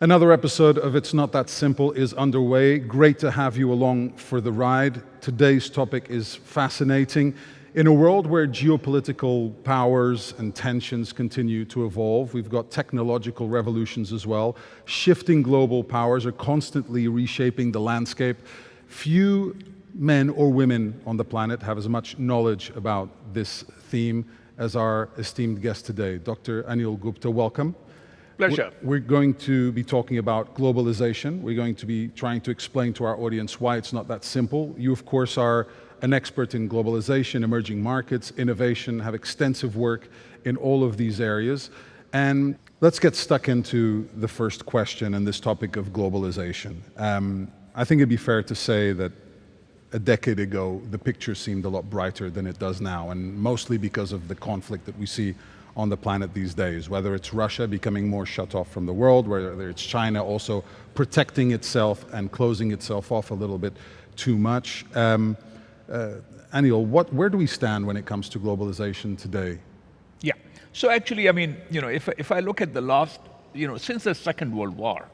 Another episode of It's Not That Simple is underway. Great to have you along for the ride. Today's topic is fascinating. In a world where geopolitical powers and tensions continue to evolve, we've got technological revolutions as well. Shifting global powers are constantly reshaping the landscape. Few men or women on the planet have as much knowledge about this theme as our esteemed guest today. Dr. Anil Gupta, welcome. Pleasure. We're going to be talking about globalization. We're going to be trying to explain to our audience why it's not that simple. You, of course, are an expert in globalization, emerging markets, innovation, have extensive work in all of these areas. And let's get stuck into the first question and this topic of globalization. I think it'd be fair to say that a decade ago, the picture seemed a lot brighter than it does now, and mostly because of the conflict that we see on the planet these days, whether it's Russia becoming more shut off from the world, whether it's China also protecting itself and closing itself off a little bit too much. Anil, where do we stand when it comes to globalization today? Yeah. So actually, I mean, if I look at the last, since the Second World War,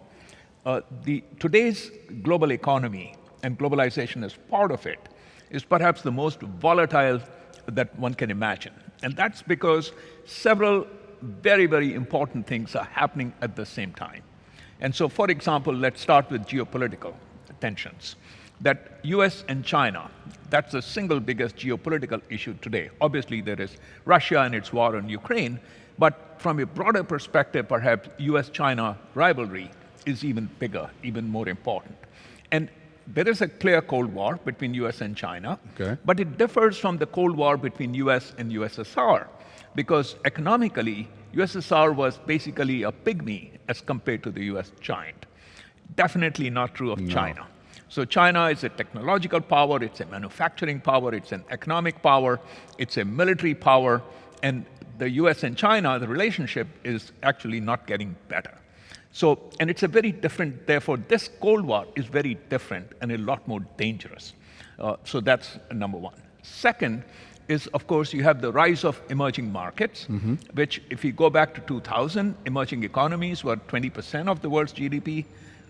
today's global economy and globalization as part of it is perhaps the most volatile that one can imagine. And that's because several very, very important things are happening at the same time. And so, for example, let's start with geopolitical tensions. That US and China, that's the single biggest geopolitical issue today. Obviously, there is Russia and its war on Ukraine, but from a broader perspective, perhaps US-China rivalry is even bigger, even more important. And there is a clear Cold War between US and China, okay, but it differs from the Cold War between US and USSR, because economically, USSR was basically a pygmy as compared to the US giant. Definitely not true of China. So China is a technological power, it's a manufacturing power, it's an economic power, it's a military power, and the US and China, the relationship is actually not getting better. So, and it's a very different, therefore this Cold War is very different and a lot more dangerous. So that's number one. Second is, of course, you have the rise of emerging markets, which if you go back to 2000, emerging economies were 20% of the world's GDP.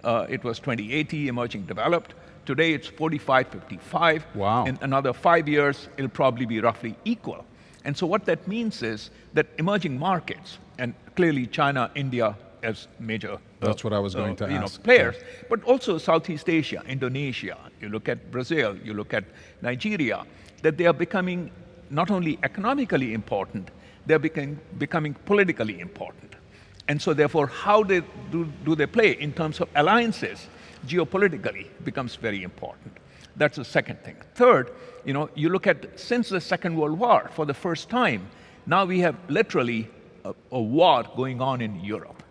It was 2080, emerging developed. Today it's 45, 55. Wow. In another 5 years, it'll probably be roughly equal. And so what that means is that emerging markets, and clearly China, India, as major that's what I was going to ask. Players, but also Southeast Asia, Indonesia, you look at Brazil, you look at Nigeria, that they are becoming not only economically important, they're becoming politically important. And so therefore, how do they play in terms of alliances geopolitically becomes very important. That's the second thing. Third, you look at since the Second World War, for the first time, now we have literally a war going on in Europe.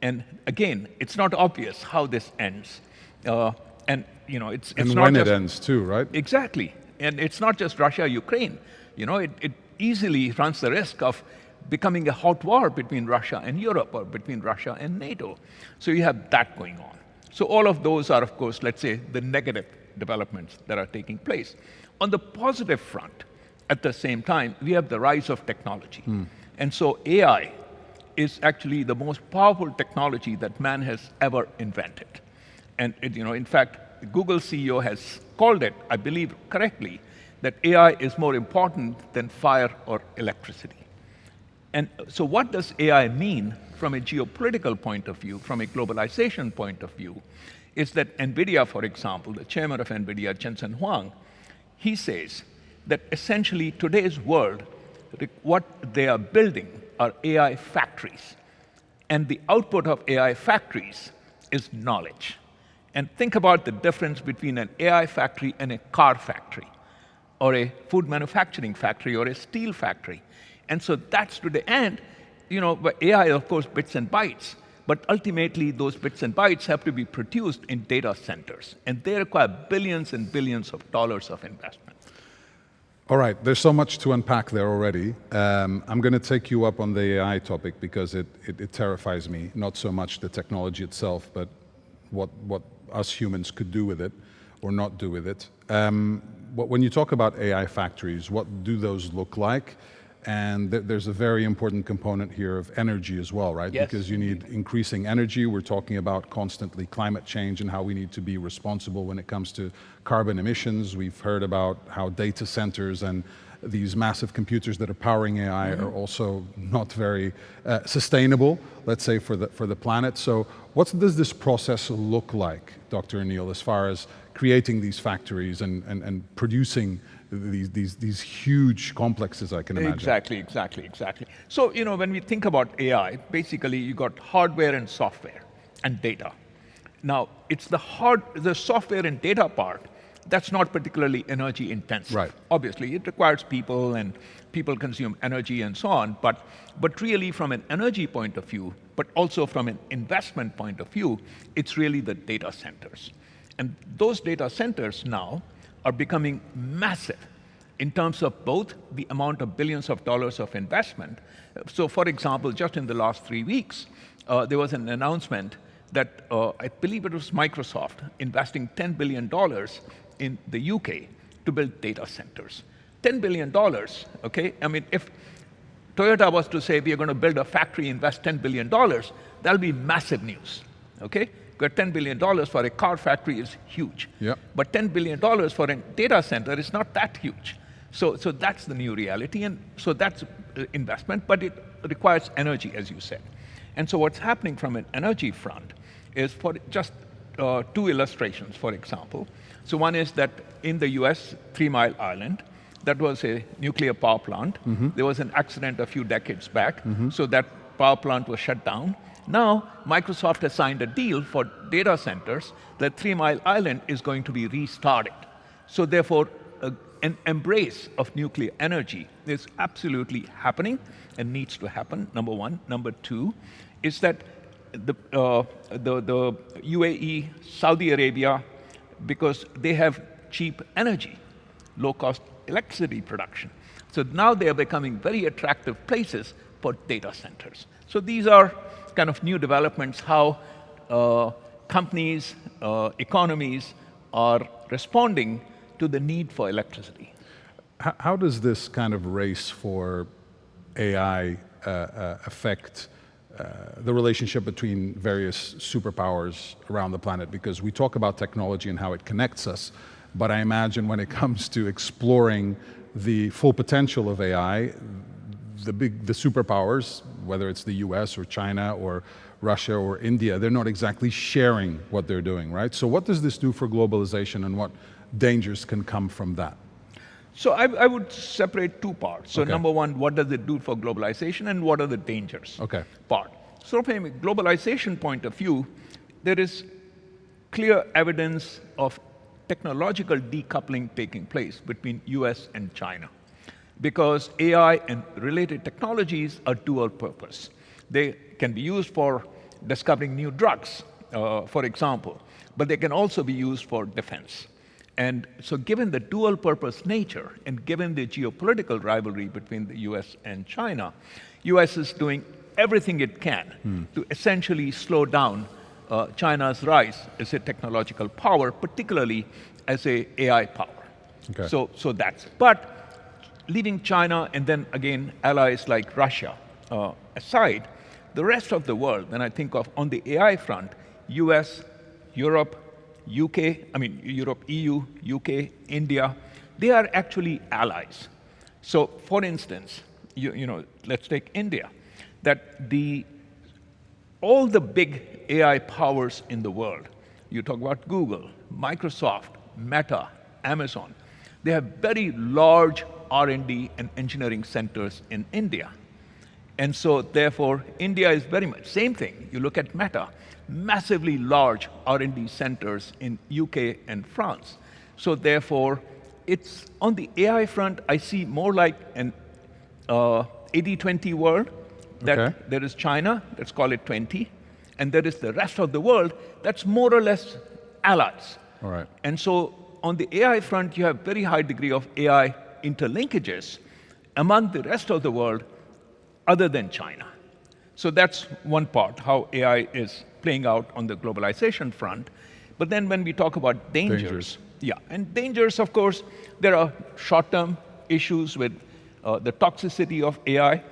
And again, it's not obvious how this ends. And it's and not when just, it ends too, right? Exactly. And it's not just Russia, Ukraine. It easily runs the risk of becoming a hot war between Russia and Europe or between Russia and NATO. So you have that going on. So all of those are, of course, let's say, the negative developments that are taking place. On the positive front, at the same time, we have the rise of technology. And so AI is actually the most powerful technology that man has ever invented. And in fact, Google CEO has called it, I believe correctly, that AI is more important than fire or electricity. And so what does AI mean from a geopolitical point of view, from a globalization point of view, is that NVIDIA, for example, the chairman of NVIDIA, Jensen Huang, he says that essentially today's world, what they are building are AI factories. And the output of AI factories is knowledge. And think about the difference between an AI factory and a car factory, or a food manufacturing factory, or a steel factory. And so that's to the end, AI, of course, bits and bytes, but ultimately those bits and bytes have to be produced in data centers, and they require billions and billions of dollars of investment. All right, there's so much to unpack there already. I'm going to take you up on the AI topic because it terrifies me, not so much the technology itself, but what us humans could do with it or not do with it. When you talk about AI factories, what do those look like? And there's a very important component here of energy as well, right? Yes. Because you need increasing energy. We're talking about constantly climate change and how we need to be responsible when it comes to carbon emissions. We've heard about how data centers and these massive computers that are powering AI are also not very sustainable, let's say, for the planet. So what does this process look like, Dr. Anil, as far as creating these factories and producing these huge complexes, I can imagine? Exactly. So, when we think about AI, basically you got hardware and software and data. Now, it's the software and data part that's not particularly energy intensive. Right. Obviously, it requires people and people consume energy and so on, but really from an energy point of view, but also from an investment point of view, it's really the data centers. And those data centers now are becoming massive in terms of both the amount of billions of dollars of investment. So for example, just in the last 3 weeks, there was an announcement that I believe it was Microsoft investing $10 billion in the UK to build data centers. $10 billion, okay? I mean, if Toyota was to say, we are going to build a factory, invest $10 billion, that'll be massive news, okay? Because $10 billion for a car factory is huge. Yep. But $10 billion for a data center is not that huge. So that's the new reality, and so that's investment, but it requires energy, as you said. And so what's happening from an energy front is, for just 2 illustrations, for example. So one is that in the US, 3 Mile Island, that was a nuclear power plant. There was an accident a few decades back, so that power plant was shut down. Now, Microsoft has signed a deal for data centers that 3 Mile Island is going to be restarted. So therefore, an embrace of nuclear energy is absolutely happening and needs to happen, number one. Number two is that the UAE, Saudi Arabia, because they have cheap energy, low-cost electricity production. So now they are becoming very attractive places for data centers. So these are kind of new developments, how companies, economies are responding to the need for electricity. How does this kind of race for AI affect the relationship between various superpowers around the planet? Because we talk about technology and how it connects us, but I imagine when it comes to exploring the full potential of AI, the superpowers, whether it's the US or China or Russia or India, they're not exactly sharing what they're doing, right? So what does this do for globalization, and what dangers can come from that? So I would separate 2 parts. So Okay. number one, what does it do for globalization, and what are the dangers? Okay. Part. So from a globalization point of view, there is clear evidence of technological decoupling taking place between US and China, because AI and related technologies are dual purpose. They can be used for discovering new drugs, for example, but they can also be used for defense. And so given the dual purpose nature, and given the geopolitical rivalry between the US and China, US is doing everything it can to essentially slow down China's rise as a technological power, particularly as a AI power. Okay. So that's it. But leaving China and then again allies like Russia aside, the rest of the world, when I think of on the AI front, US, Europe, Europe, EU, UK, India, they are actually allies. So for instance, let's take India, that all the big AI powers in the world, you talk about Google, Microsoft, Meta, Amazon, they have very large R&D and engineering centers in India. And so therefore, India is very much, same thing. You look at Meta, massively large R&D centers in UK and France. So therefore, it's on the AI front, I see more like an 80-20 world, that Okay. there is China, let's call it 20, and there is the rest of the world that's more or less allies. All right. And so on the AI front, you have very high degree of AI interlinkages among the rest of the world other than China. So that's one part, how AI is playing out on the globalization front. But then when we talk about dangers. Yeah, and dangers, of course, there are short-term issues with the toxicity of AI,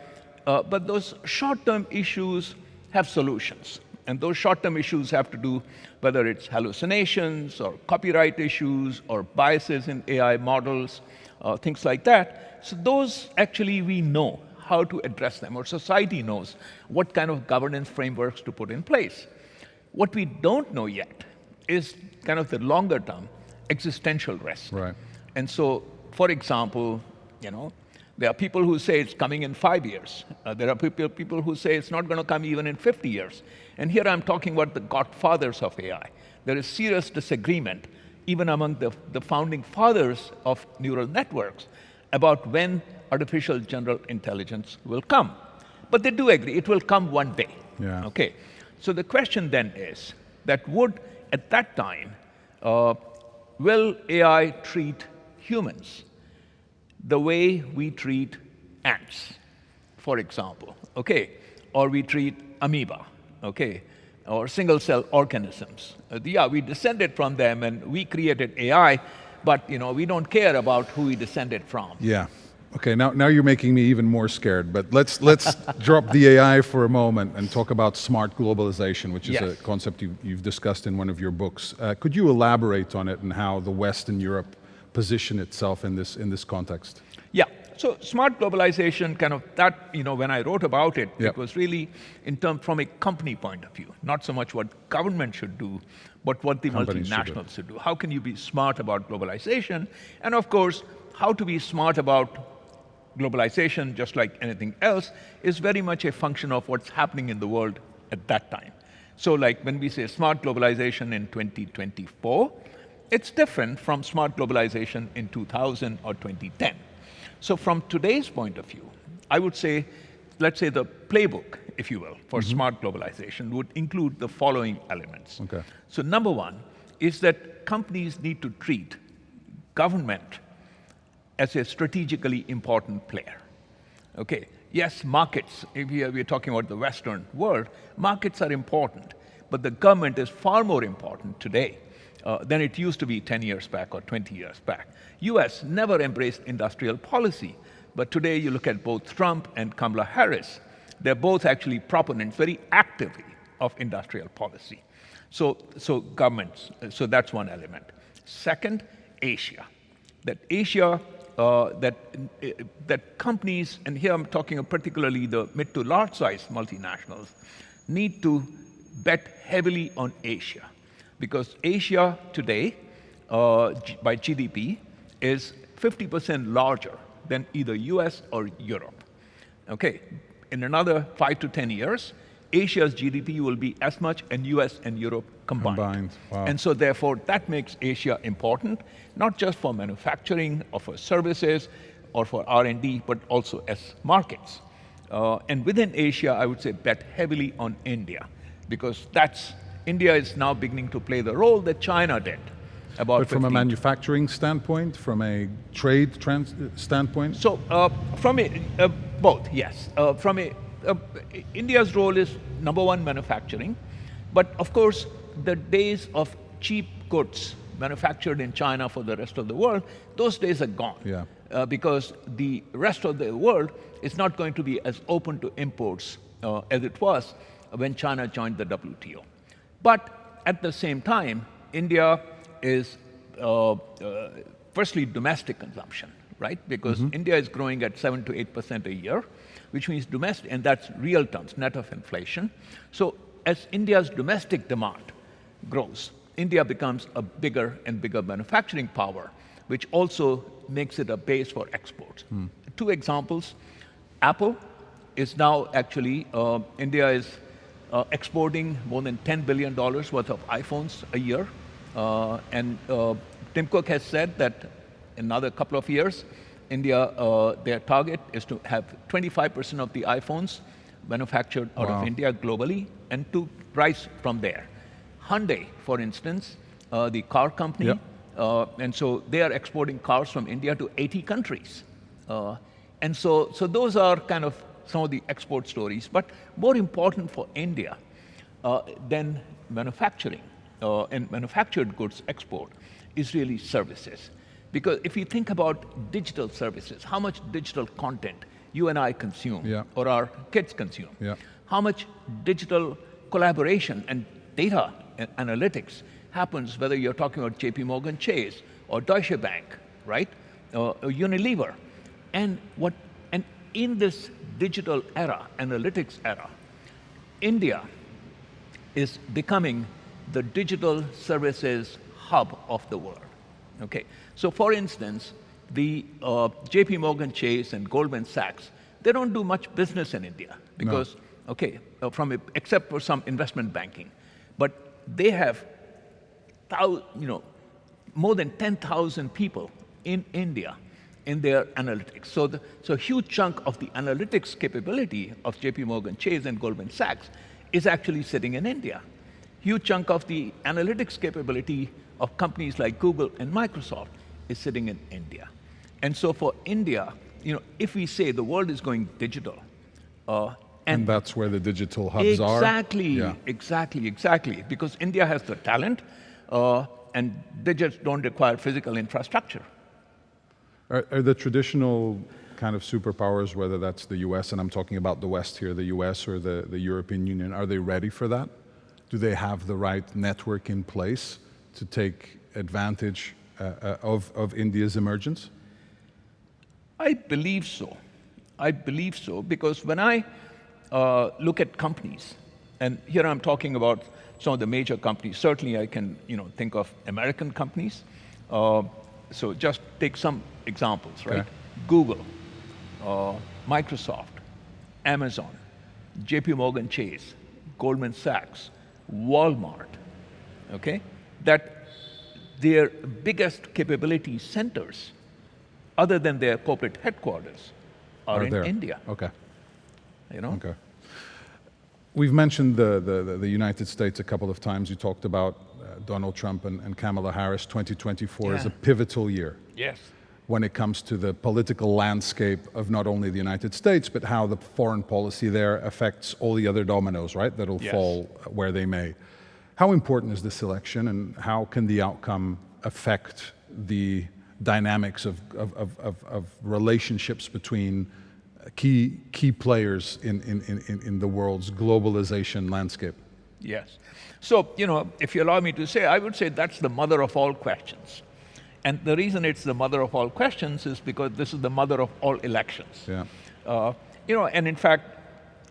but those short-term issues have solutions. And those short-term issues have to do whether it's hallucinations or copyright issues or biases in AI models, things like that. So those actually we know how to address them, or society knows what kind of governance frameworks to put in place. What we don't know yet is kind of the longer term existential risk. Right. And so, for example, there are people who say it's coming in 5 years. There are people who say it's not going to come even in 50 years. And here I'm talking about the godfathers of AI. There is serious disagreement, even among the founding fathers of neural networks, about when artificial general intelligence will come. But they do agree it will come one day. Yeah. Okay. So the question then is that at that time, will AI treat humans the way we treat ants, for example, okay? Or we treat amoeba, okay? Or single-cell organisms. We descended from them and we created AI, but we don't care about who we descended from. Yeah. Okay, now you're making me even more scared, but let's drop the AI for a moment and talk about smart globalization, which is a concept you've discussed in one of your books. Could you elaborate on it and how the West and Europe position itself in this context? Yeah, so smart globalization, kind of that, when I wrote about it, it was really from a company point of view, not so much what government should do, but what the multinationals should do. How can you be smart about globalization? And of course, how to be smart about globalization, just like anything else, is very much a function of what's happening in the world at that time. So like when we say smart globalization in 2024, it's different from smart globalization in 2000 or 2010. So from today's point of view, I would say, let's say the playbook, if you will, for smart globalization would include the following elements. Okay. So number one is that companies need to treat government as a strategically important player. Okay, yes, markets, if we're talking about the Western world, markets are important, but the government is far more important today than it used to be 10 years back or 20 years back. US never embraced industrial policy, but today you look at both Trump and Kamala Harris, they're both actually proponents very actively of industrial policy. So governments, so that's one element. Second, Asia. That Asia, that companies, and here I'm talking of particularly the mid to large size multinationals, need to bet heavily on Asia. Because Asia today, by GDP, is 50% larger than either US or Europe. Okay, in another 5 to 10 years, Asia's GDP will be as much as US and Europe combined. Wow. And so therefore that makes Asia important, not just for manufacturing or for services or for R&D, but also as markets. And within Asia, I would say bet heavily on India, because India is now beginning to play the role that China did. But from a manufacturing standpoint, from a trade standpoint? So from both, yes. India's role is number one, manufacturing. But of course, the days of cheap goods manufactured in China for the rest of the world, those days are gone. Yeah. Because the rest of the world is not going to be as open to imports as it was when China joined the WTO. But at the same time, India is firstly domestic consumption, right? Because India is growing at 7 to 8% a year, which means domestic, and that's real terms, net of inflation. So as India's domestic demand grows, India becomes a bigger and bigger manufacturing power, which also makes it a base for exports. Two examples. Apple is now actually, India is exporting more than $10 billion worth of iPhones a year. And Tim Cook has said that in another couple of years, India, their target is to have 25% of the iPhones manufactured out of India globally, and to rise from there. Hyundai, for instance, the car company, and so they are exporting cars from India to 80 countries. And so those are kind of some of the export stories. But more important for India than manufacturing and manufactured goods export is really services. Because if you think about digital services, how much digital content you and I consume, Yeah. or our kids consume, Yeah. how much digital collaboration and data and analytics happens, whether you're talking about JP Morgan Chase or Deutsche Bank, right? Or Unilever. And in this digital era, analytics era, India is becoming the digital services hub of the world. Okay, so for instance, the JP Morgan Chase and Goldman Sachs, they don't do much business in India because, okay, except for some investment banking, but they have, more than 10,000 people in India in their analytics. So a huge chunk of the analytics capability of JP Morgan Chase and Goldman Sachs is actually sitting in India. Huge chunk of the analytics capability of companies like Google and Microsoft is sitting in India. And so for India, if we say the world is going digital, and that's where the digital hubs exactly, are? Exactly. Because India has the talent, and they just don't require physical infrastructure. Are the traditional kind of superpowers, whether that's the US, and I'm talking about the West here, the US or the European Union, are they ready for that? Do they have the right network in place to take advantage of India's emergence? I believe so. Because when I look at companies, and here I'm talking about some of the major companies. Certainly I can think of American companies. So just take some examples, right? Okay. Google, Microsoft, Amazon, JP Morgan Chase, Goldman Sachs, Walmart, okay? That their biggest capability centers, other than their corporate headquarters, are in there. India. Okay. Okay. We've mentioned the United States a couple of times. You talked about Donald Trump and Kamala Harris. 2024 is a pivotal year. Yes. When it comes to the political landscape of not only the United States, but how the foreign policy there affects all the other dominoes, right? That'll fall where they may. How important is this election, and how can the outcome affect the dynamics of relationships between key players in the world's globalization landscape? Yes. So, if you allow me to say, I would say that's the mother of all questions. And the reason it's the mother of all questions is because this is the mother of all elections. Yeah. And in fact,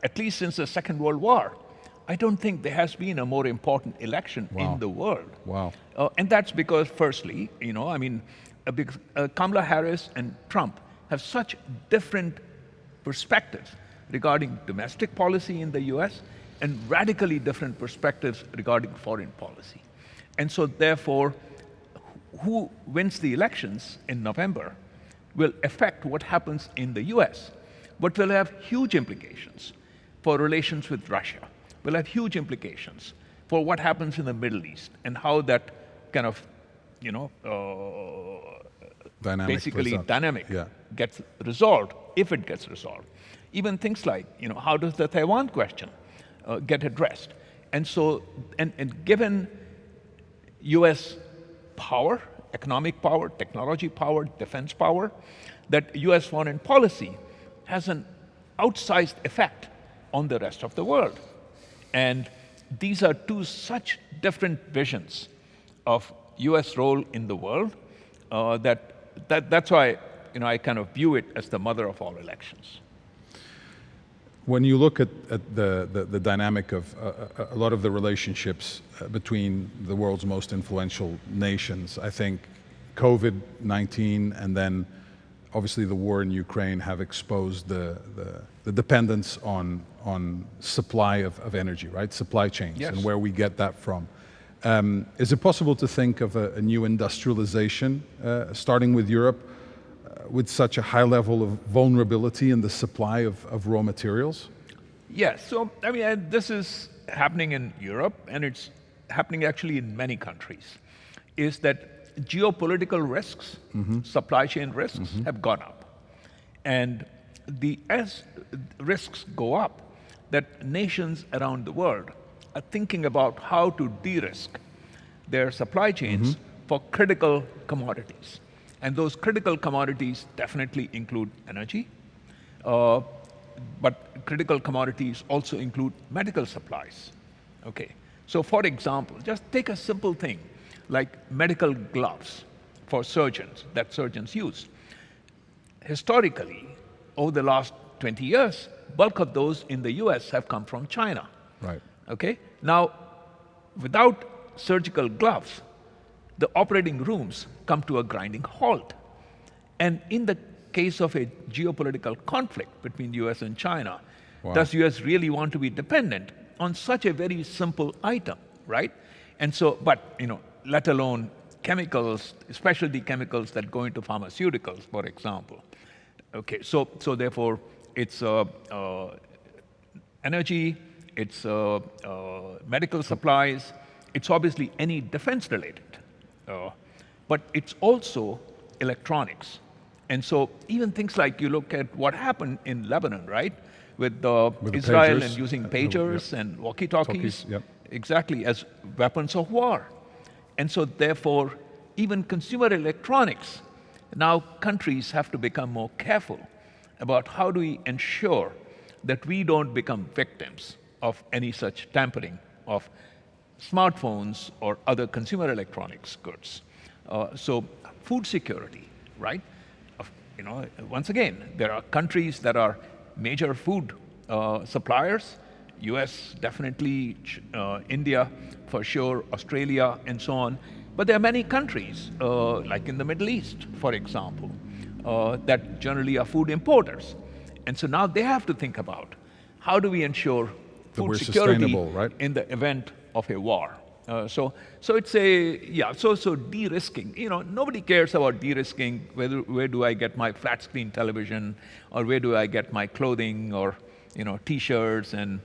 at least since the Second World War, I don't think there has been a more important election in the world. Wow. And that's because, firstly, because Kamala Harris and Trump have such different perspectives regarding domestic policy in the US and radically different perspectives regarding foreign policy. And so therefore, who wins the elections in November will affect what happens in the US, but will have huge implications for relations with Russia, will have huge implications for what happens in the Middle East and how that kind of, dynamic gets resolved, if it gets resolved. Even things like, how does the Taiwan question get addressed? And so, and given US power, economic power, technology power, defense power, that US foreign policy has an outsized effect on the rest of the world. And these are two such different visions of US role in the world that's why I kind of view it as the mother of all elections. When you look at the dynamic of a lot of the relationships between the world's most influential nations, I think COVID-19 and then obviously the war in Ukraine have exposed the dependence on supply of energy, right? Supply chains, and where we get that from. Is it possible to think of a new industrialization, starting with Europe, with such a high level of vulnerability in the supply of raw materials? Yes, so this is happening in Europe, and it's happening actually in many countries, is that geopolitical risks, supply chain risks have gone up. And as risks go up, that nations around the world are thinking about how to de-risk their supply chains for critical commodities. And those critical commodities definitely include energy, uh, but critical commodities also include medical supplies. Okay. So for example, just take a simple thing like medical gloves for surgeons that surgeons use. Historically, over the last 20 years, bulk of those in the US have come from China. Right. Okay? Now, without surgical gloves, the operating rooms come to a grinding halt. And in the case of a geopolitical conflict between US and China, Wow. does US really want to be dependent on such a very simple item, right? And so, but, let alone chemicals, specialty chemicals that go into pharmaceuticals, for example. Okay, so therefore, it's energy, it's medical supplies, it's obviously any defense related, but it's also electronics. And so even things like you look at what happened in Lebanon, right? With the Israel pagers. and using pagers Yep. and walkie-talkies, Talkies, yep. exactly, as weapons of war. And so therefore, even consumer electronics, now countries have to become more careful about how do we ensure that we don't become victims of any such tampering of smartphones or other consumer electronics goods. So food security, right? Once again, there are countries that are major food suppliers, US definitely, India for sure, Australia and so on. But there are many countries, like in the Middle East, for example, that generally are food importers. And so now they have to think about how do we ensure we're food security sustainable, right? in the event of a war. So it's so de-risking. Nobody cares about de-risking, where do I get my flat screen television, or where do I get my clothing, or T-shirts and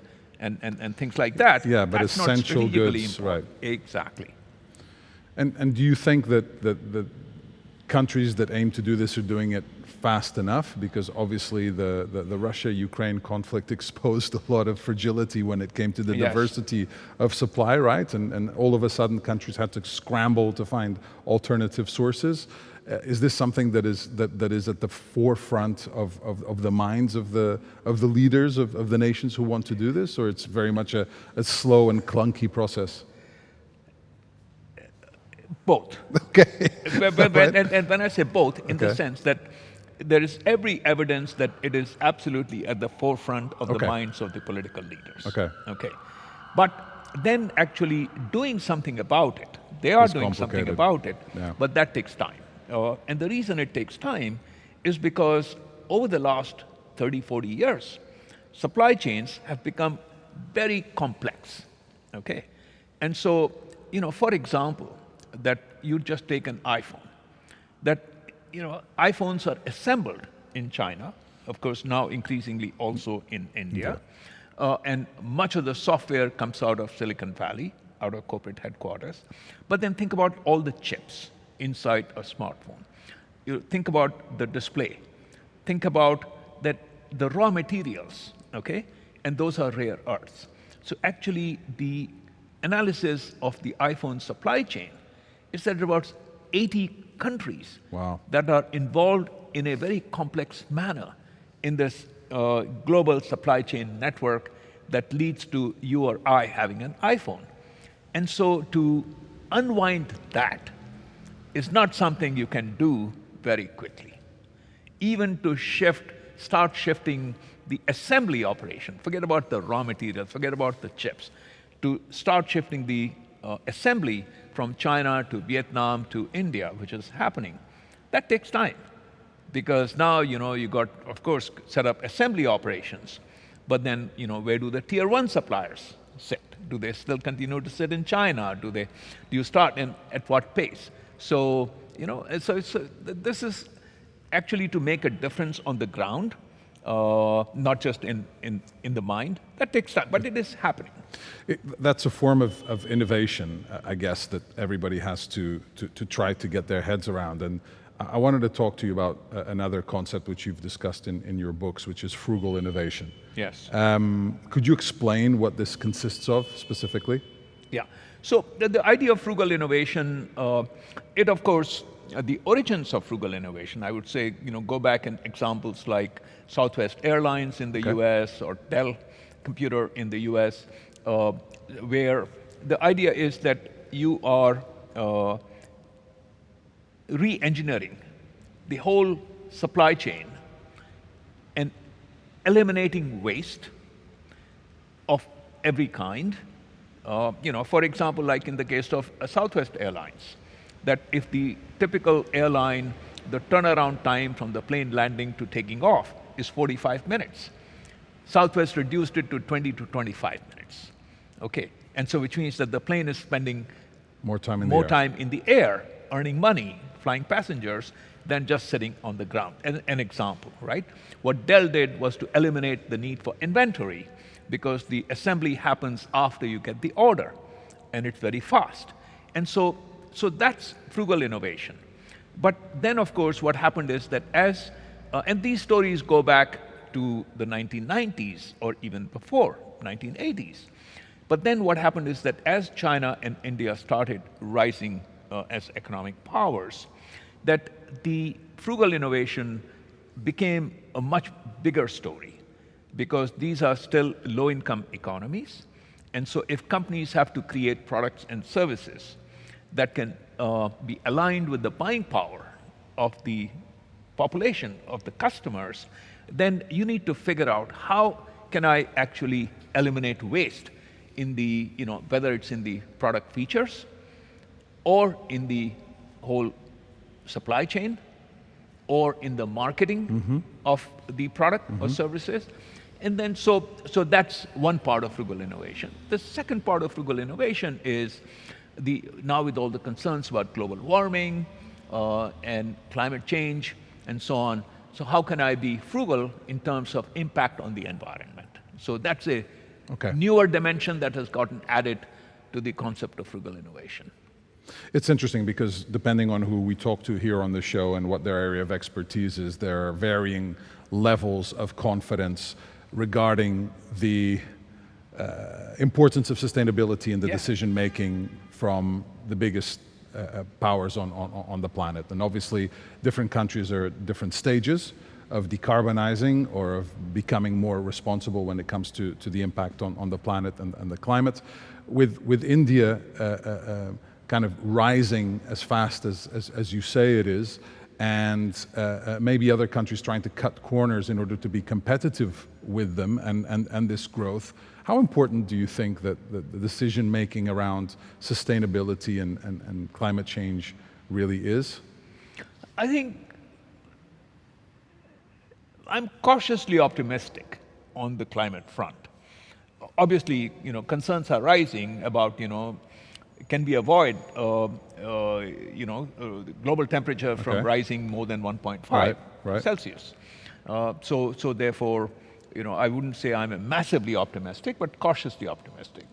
things like that. Yeah, but That's not essential strategically goods, important. right. Exactly. And do you think that countries that aim to do this are doing it fast enough? Because obviously the Russia-Ukraine conflict exposed a lot of fragility when it came to the Yes. diversity of supply, right? And all of a sudden countries had to scramble to find alternative sources. Is this something that is at the forefront of the minds of the leaders of the nations who want to do this, or it's very much a slow and clunky process? Both. Okay. And when I say both, in the Okay. sense that there is every evidence that it is absolutely at the forefront of the Okay. minds of the political leaders. Okay. Okay. But then actually doing something about it, they are It's doing something complicated. about it, Yeah. but that takes time. And the reason it takes time is because over the last 30, 40 years, supply chains have become very complex. Okay. And so, for example, that you just take an iPhone, that iPhones are assembled in China, of course now increasingly also in India, and much of the software comes out of Silicon Valley, out of corporate headquarters. But then think about all the chips inside a smartphone. You think about the display. Think about that the raw materials, okay, and those are rare earths. So actually the analysis of the iPhone supply chain is that about 80 countries Wow. that are involved in a very complex manner in this global supply chain network that leads to you or I having an iPhone. And so to unwind that is not something you can do very quickly. Even to start shifting the assembly operation, forget about the raw materials, forget about the chips, to start shifting the assembly from China to Vietnam to India, which is happening, that takes time. Because now, you got, of course, set up assembly operations, but then, where do the tier one suppliers sit? Do they still continue to sit in China? Do you start and at what pace? So, this is actually to make a difference on the ground, not just in the mind. That takes time, but it is happening. That's a form of innovation, I guess, that everybody has to try to get their heads around. And I wanted to talk to you about another concept which you've discussed in your books, which is frugal innovation. Yes. Could you explain what this consists of specifically? Yeah. So the idea of frugal innovation, it of course, the origins of frugal innovation, I would say, go back in examples like Southwest Airlines in the US or Dell Computer in the US, where the idea is that you are re-engineering the whole supply chain and eliminating waste of every kind. For example, like in the case of Southwest Airlines, that if the typical airline, the turnaround time from the plane landing to taking off is 45 minutes, Southwest reduced it to 20 to 25 minutes. Okay, and so which means that the plane is spending More time in the air, earning money, flying passengers, than just sitting on the ground. An example, right? What Dell did was to eliminate the need for inventory, because the assembly happens after you get the order, and it's very fast. And so that's frugal innovation. But then, of course, what happened is that and these stories go back to the 1990s or even before, 1980s. But then what happened is that as China and India started rising as economic powers, that the frugal innovation became a much bigger story, because these are still low-income economies. And so if companies have to create products and services that can be aligned with the buying power of the population, of the customers, then you need to figure out how can I actually eliminate waste in the, whether it's in the product features or in the whole supply chain or in the marketing of the product or services. And then so that's one part of frugal innovation. The second part of frugal innovation is now with all the concerns about global warming and climate change and so on, so how can I be frugal in terms of impact on the environment? So that's a newer dimension that has gotten added to the concept of frugal innovation. It's interesting because depending on who we talk to here on the show and what their area of expertise is, there are varying levels of confidence regarding the importance of sustainability in the decision making from the biggest powers on the planet. And obviously different countries are at different stages of decarbonizing or of becoming more responsible when it comes to the impact on the planet and the climate. With India kind of rising as fast as you say it is, and maybe other countries trying to cut corners in order to be competitive with them and this growth, how important do you think that the decision-making around sustainability and climate change really is? I think I'm cautiously optimistic on the climate front. Obviously, concerns are rising about, can we avoid, global temperature from rising more than 1.5 Celsius? So therefore, I wouldn't say I'm massively optimistic, but cautiously optimistic.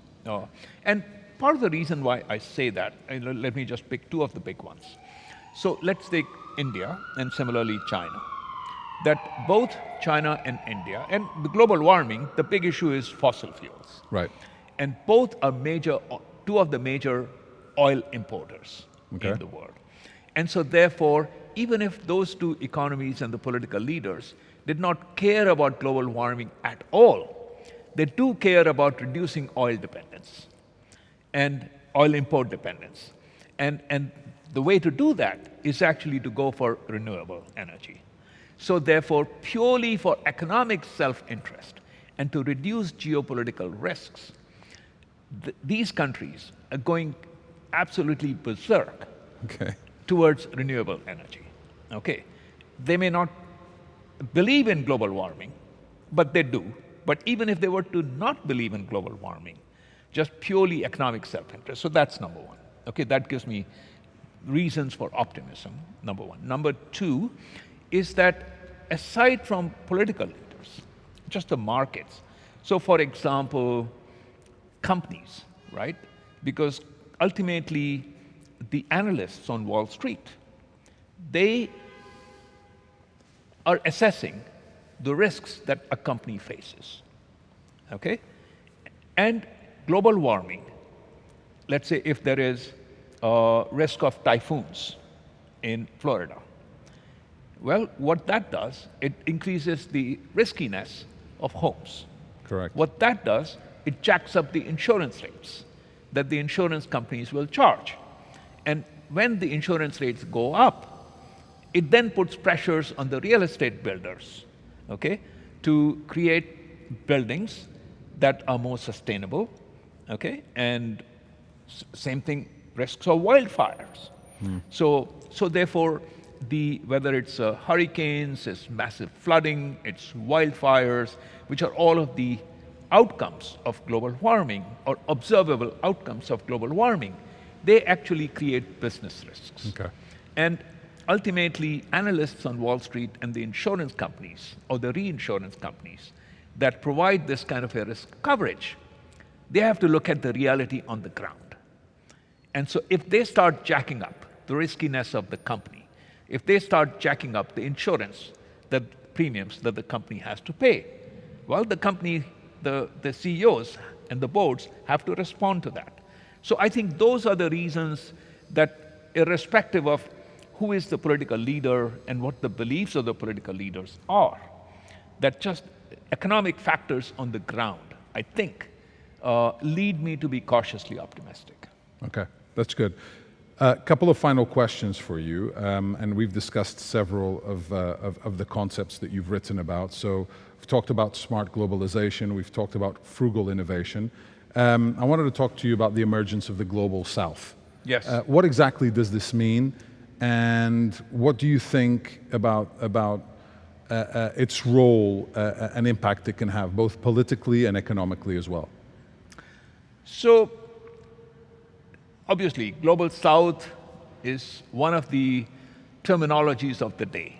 And part of the reason why I say that, let me just pick two of the big ones. So let's take India and similarly China. That both China and India, and the global warming, the big issue is fossil fuels. Right. And both are two of the major oil importers in the world. And so therefore, even if those two economies and the political leaders did not care about global warming at all, they do care about reducing oil dependence and oil import dependence. And the way to do that is actually to go for renewable energy. So therefore, purely for economic self-interest and to reduce geopolitical risks, these countries are going absolutely berserk towards renewable energy. They may not believe in global warming, but they do. But even if they were to not believe in global warming, just purely economic self-interest. So that's number one. That gives me reasons for optimism, number one. Number two is that aside from political leaders, just the markets. So for example, companies, right? Because ultimately, the analysts on Wall Street, they are assessing the risks that a company faces, And global warming let's say if there is a risk of typhoons in Florida, well, what that does, it increases the riskiness of homes. Correct. What that does, it jacks up the insurance rates that the insurance companies will charge. And when the insurance rates go up, it then puts pressures on the real estate builders, okay, to create buildings that are more sustainable, okay, and same thing, risks of wildfires. So therefore, whether it's hurricanes, it's massive flooding, it's wildfires, which are all of the outcomes of global warming or observable outcomes of global warming, they actually create business risks. Okay. And ultimately, analysts on Wall Street and the insurance companies or the reinsurance companies that provide this kind of a risk coverage, they have to look at the reality on the ground. And so if they start jacking up the riskiness of the company, if they start jacking up the insurance, the premiums that the company has to pay, well, the company, the CEOs and the boards have to respond to that. So I think those are the reasons that, irrespective of who is the political leader and what the beliefs of the political leaders are, that just economic factors on the ground, I think, lead me to be cautiously optimistic. Okay, that's good. A couple of final questions for you, and we've discussed several of the concepts that you've written about. So we've talked about smart globalization, we've talked about frugal innovation. I wanted to talk to you about the emergence of the global south. Yes. What exactly does this mean, and what do you think about its role and impact it can have, both politically and economically as well? So, obviously, global south is one of the terminologies of the day.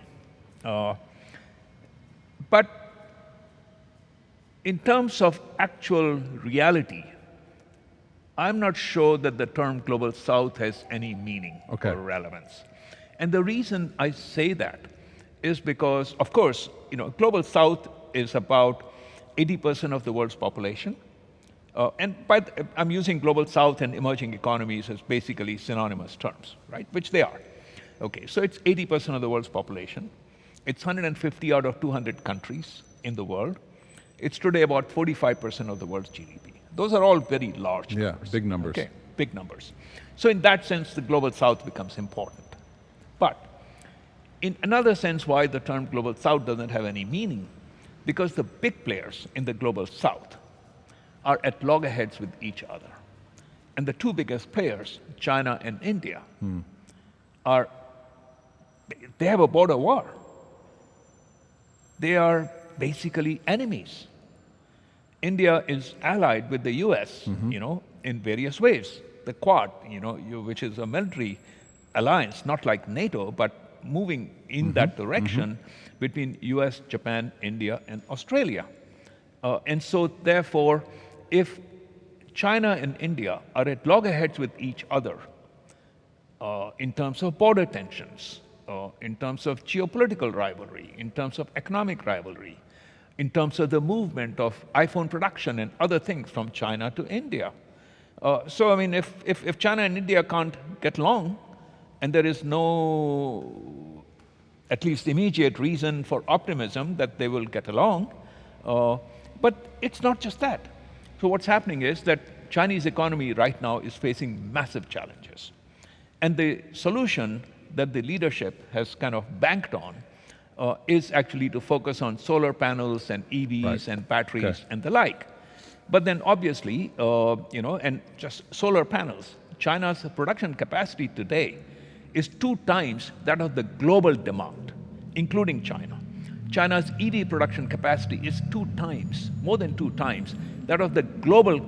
But in terms of actual reality, I'm not sure that the term global south has any meaning or relevance. And the reason I say that is because, of course, global south is about 80% of the world's population. I'm using global south and emerging economies as basically synonymous terms, right? Which they are. Okay, so it's 80% of the world's population. It's 150 out of 200 countries in the world. It's today about 45% of the world's GDP. Those are all very large numbers. Yeah, big numbers. Okay, big numbers. So in that sense, the global south becomes important. But in another sense, why the term global south doesn't have any meaning, because the big players in the global south are at loggerheads with each other. And the two biggest players, China and India, they have a border war. They are basically enemies. India is allied with the US, in various ways. The Quad, which is a military alliance, not like NATO, but moving in that direction between US, Japan, India, and Australia. And so therefore, if China and India are at loggerheads with each other in terms of border tensions, in terms of geopolitical rivalry, in terms of economic rivalry, in terms of the movement of iPhone production and other things from China to India. So I mean, if China and India can't get along, and there is no, at least immediate reason for optimism that they will get along, but it's not just that. So what's happening is that Chinese economy right now is facing massive challenges. And the solution that the leadership has kind of banked on is actually to focus on solar panels and EVs and batteries and the like. But then obviously, and just solar panels, China's production capacity today is 2 times that of the global demand, including China. China's EV production capacity is 2 times, more than 2 times, that of the global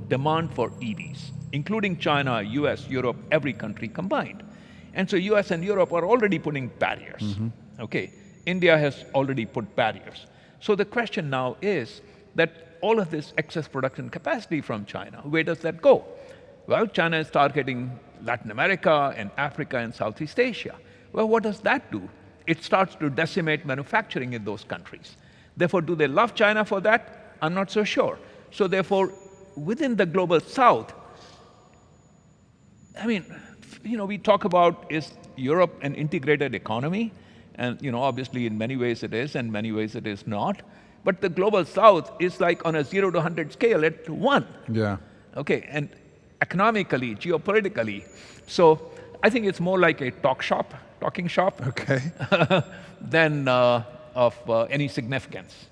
demand for EVs, including China, US, Europe, every country combined. And so US and Europe are already putting barriers, okay? India has already put barriers. So the question now is that all of this excess production capacity from China, where does that go? Well, China is targeting Latin America and Africa and Southeast Asia. Well, what does that do? It starts to decimate manufacturing in those countries. Therefore, do they love China for that? I'm not so sure. So therefore, within the global south, I mean, we talk about, is Europe an integrated economy? And, obviously in many ways it is, and many ways it is not. But the global south is like on a 0 to 100 scale at 1. Yeah. Okay, and economically, geopolitically. So I think it's more like a talking shop, Okay. than of any significance.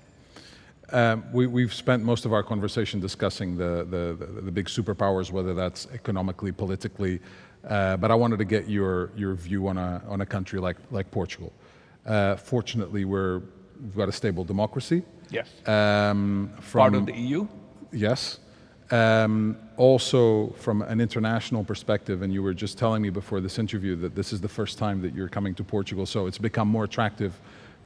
We've spent most of our conversation discussing the big superpowers, whether that's economically, politically, but I wanted to get your view on a country like Portugal. Fortunately, we've got a stable democracy. Yes. Part of the EU. Yes. Also, from an international perspective, and you were just telling me before this interview that this is the first time that you're coming to Portugal, so it's become more attractive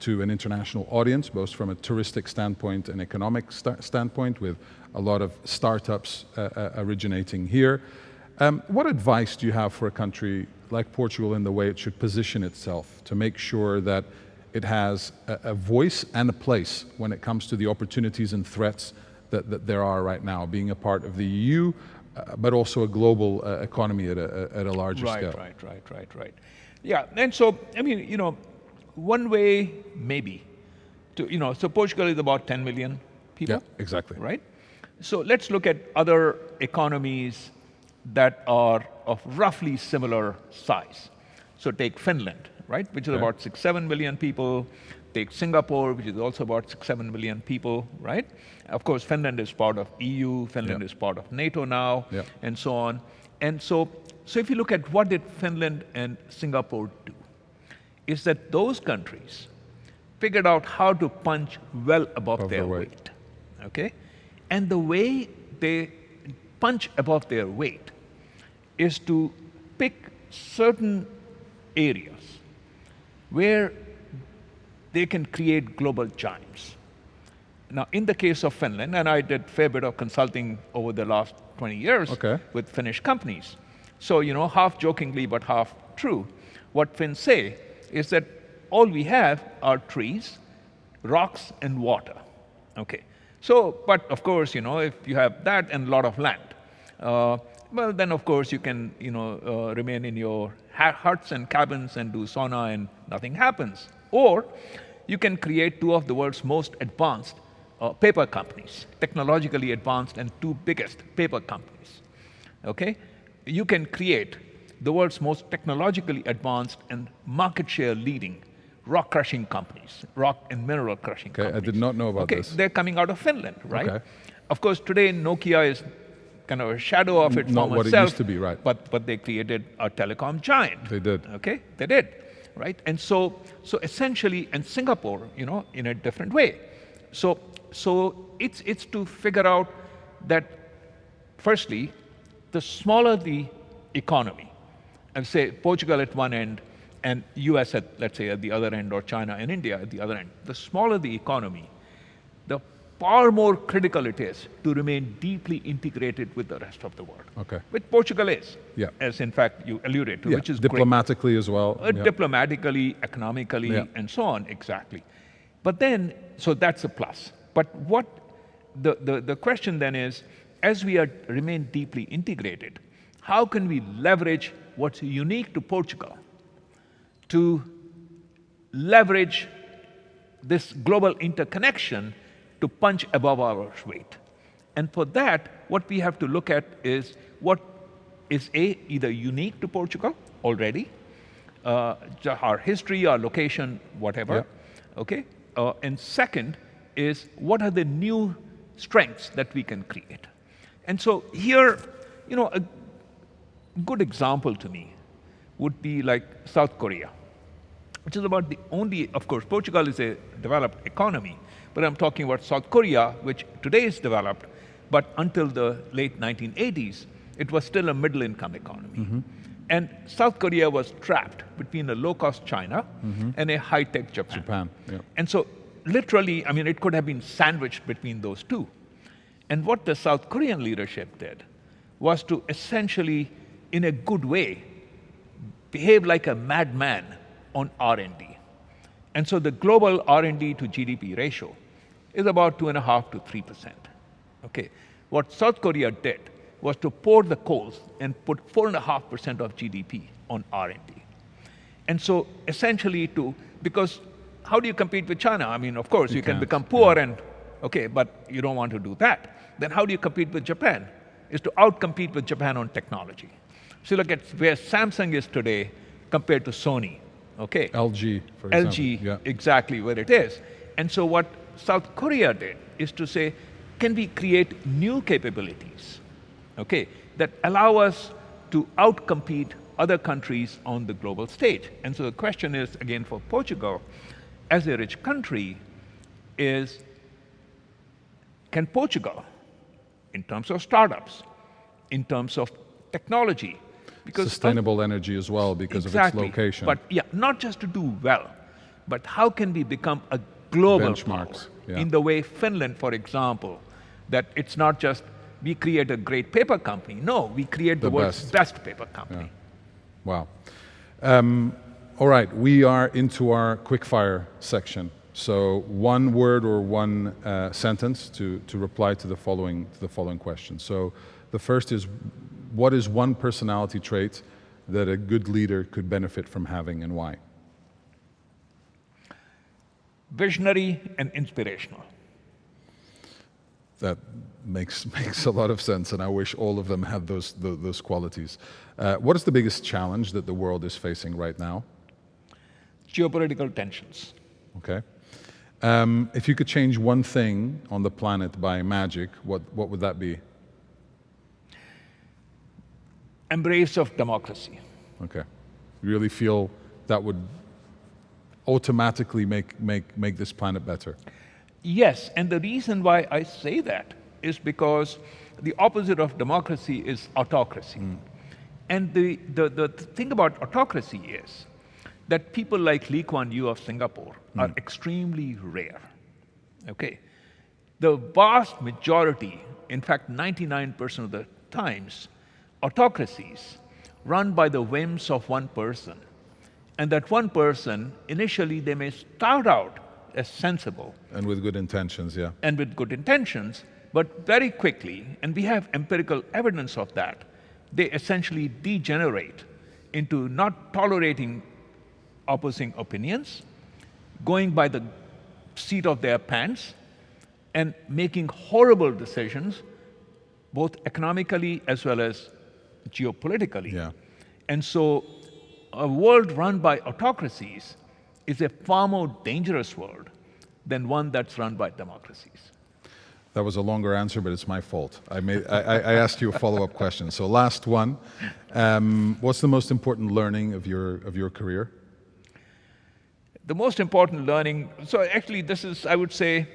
to an international audience, both from a touristic standpoint and economic standpoint, with a lot of startups originating here. What advice do you have for a country like Portugal in the way it should position itself to make sure that it has a voice and a place when it comes to the opportunities and threats that there are right now, being a part of the EU, but also a global economy at a larger scale? Right. Yeah, and so, I mean, one way maybe to, so Portugal is about 10 million people. Yeah, exactly. Right? So let's look at other economies that are of roughly similar size. So take Finland, right, which is about 6-7 million people. Take Singapore, which is also about 6-7 million people, right? Of course, Finland is part of EU, Finland is part of NATO now, and so on. And so if you look at what did Finland and Singapore do, is that those countries figured out how to punch well above their weight, okay? And the way they punch above their weight is to pick certain areas where they can create global giants. Now, in the case of Finland, and I did a fair bit of consulting over the last 20 years with Finnish companies. So, half jokingly but half true, what Finns say is that all we have are trees, rocks, and water. Okay. So, but of course, if you have that and a lot of land, well, then of course you can, remain in your huts and cabins and do sauna and nothing happens. Or you can create two of the world's most advanced paper companies, technologically advanced and two biggest paper companies. Okay? You can create the world's most technologically advanced and market share leading rock crushing companies, rock and mineral crushing companies. I did not know about this. They're coming out of Finland, right? Of course, today Nokia is kind of a shadow of its former what self. It used to be, right? But they created a telecom giant. They did. Okay, they did, right? And so essentially, and Singapore, in a different way. So it's to figure out that, firstly, the smaller the economy, and say Portugal at one end, and US at, let's say, at the other end, or China and India at the other end, the smaller the economy, the far more critical it is to remain deeply integrated with the rest of the world. Okay. Which Portugal is, as in fact you alluded to, which is diplomatically great. As well. Diplomatically, economically, and so on, exactly. But then, so that's a plus. But what the question then is, as we remain deeply integrated, how can we leverage what's unique to Portugal to leverage this global interconnection to punch above our weight? And for that, what we have to look at is what is either unique to Portugal already, our history, our location, whatever, okay? And second is, what are the new strengths that we can create? And so here, a good example to me would be like South Korea, which is about the only, of course, Portugal is a developed economy, but I'm talking about South Korea, which today is developed, but until the late 1980s, it was still a middle-income economy. And South Korea was trapped between a low-cost China and a high-tech Japan. And so literally, I mean, it could have been sandwiched between those two. And what the South Korean leadership did was to essentially, in a good way, behave like a madman on R&D. And so the global R&D to GDP ratio is about 2.5% to 3%. Okay. What South Korea did was to pour the coals and put 4.5% of GDP on R&D. And so essentially because how do you compete with China? I mean, of course, you can can't. become poor and, okay, but you don't want to do that. Then how do you compete with Japan? Is to outcompete with Japan on technology. So look at where Samsung is today compared to Sony, okay? LG, for example. LG, Yeah. exactly where it is. And so what South Korea did is to say, can we create new capabilities, okay, that allow us to outcompete other countries on the global stage? And so the question is, again, for Portugal, as a rich country, is can Portugal, in terms of startups, in terms of technology, because sustainable energy as well because exactly, of its location. But yeah, not just to do well, but how can we become a global Benchmarks, power yeah. in the way Finland, for example, that it's not just we create a great paper company. No, we create the world's best paper company. Yeah. Wow. All right, we are into our quickfire section. So one word or one sentence to reply to the following question. So the first is, what is one personality trait that a good leader could benefit from having and why? Visionary and inspirational. That makes a lot of sense, and I wish all of them had those qualities. What is the biggest challenge that the world is facing right now? Geopolitical tensions. Okay. If you could change one thing on the planet by magic, what would that be? Embrace of democracy. Okay. You really feel that would automatically make this planet better? Yes, and the reason why I say that is because the opposite of democracy is autocracy. And the thing about autocracy is that people like Lee Kuan Yew of Singapore are extremely rare, okay? The vast majority, in fact 99% of the times, autocracies run by the whims of one person. And that one person, initially they may start out as sensible. And with good intentions, yeah. And with good intentions, but very quickly, and we have empirical evidence of that, they essentially degenerate into not tolerating opposing opinions, going by the seat of their pants, and making horrible decisions, both economically as well as geopolitically. Yeah. And so a world run by autocracies is a far more dangerous world than one that's run by democracies. That was a longer answer, but it's my fault. I asked you a follow-up question. So last one, what's the most important learning of your career? The most important learning, so actually this is, I would say,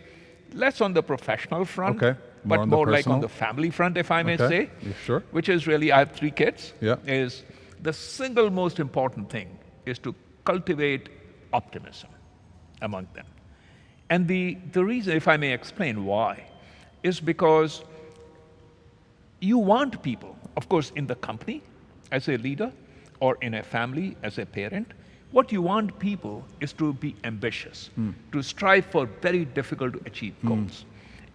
less on the professional front, okay. but more like on the family front, if I may say. Yeah, sure. Which is really, I have 3 kids, yeah. is the single most important thing is to cultivate optimism among them. And the reason, if I may explain why, is because you want people, of course, in the company as a leader or in a family as a parent, what you want people is to be ambitious, to strive for very difficult to achieve goals.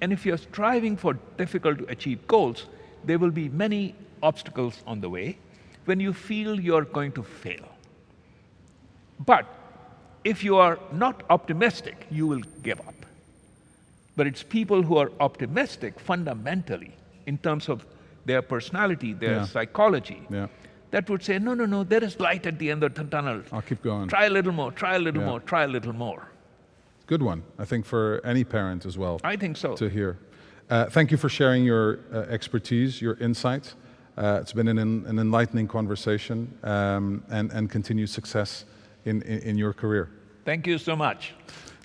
And if you're striving for difficult to achieve goals, there will be many obstacles on the way when you feel you're going to fail. But if you are not optimistic, you will give up. But it's people who are optimistic fundamentally in terms of their personality, their psychology, that would say, no, there is light at the end of the tunnel. I'll keep going. Try a little more, try a little more, try a little more. Good one, I think, for any parent as well. I think so. To hear. Thank you for sharing your expertise, your insight. It's been an enlightening conversation, and continued success in your career. Thank you so much.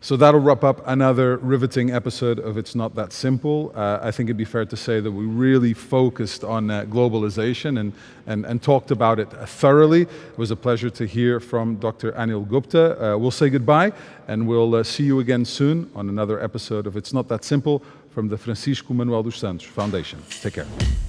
So that'll wrap up another riveting episode of It's Not That Simple. I think it'd be fair to say that we really focused on globalization and talked about it thoroughly. It was a pleasure to hear from Dr. Anil Gupta. We'll say goodbye, and we'll see you again soon on another episode of It's Not That Simple from the Francisco Manuel dos Santos Foundation. Take care.